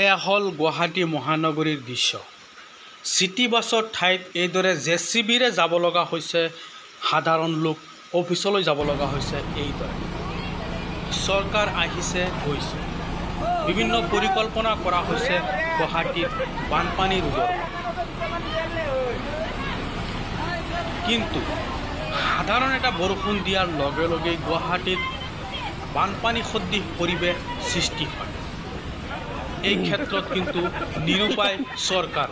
এয়া হ'ল গুৱাহাটী মহানগৰীৰ দৃশ্য। চিটি বাছৰ ঠাইত এইদৰে জেচিবিৰে যাব লগা হৈছে, সাধাৰণ লোক অফিচলৈ যাব লগা হৈছে। এইদৰে চৰকাৰ আহিছে গৈছে, বিভিন্ন পৰিকল্পনা কৰা হৈছে গুৱাহাটীত বানপানী ৰোধৰ। কিন্তু সাধাৰণ এটা বৰষুণ দিয়াৰ লগে লগে গুৱাহাটীত বানপানী সদৃশ পৰিৱেশ সৃষ্টি হয়। এই ক্ষেত্ৰত কিন্তু নিৰুপায় চৰকাৰ।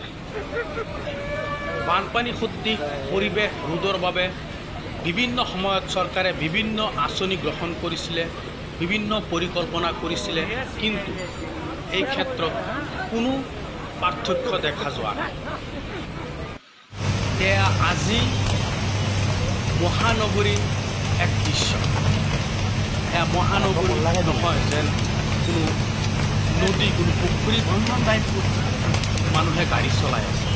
বানপানী সদৃশ পৰিৱেশ ৰোধৰ বাবে বিভিন্ন সময়ত চৰকাৰে বিভিন্ন আঁচনি গ্ৰহণ কৰিছিলে, বিভিন্ন পৰিকল্পনা কৰিছিলে, কিন্তু এই ক্ষেত্ৰত কোনো পাৰ্থক্য দেখা যোৱা নাই। এয়া আজি মহানগৰীৰ এক দৃশ্য। এয়া মহানগৰী নহয় যেন কোনো নদী, কোনো পুখুৰীত মানুহে গাড়ী চলাই আছে।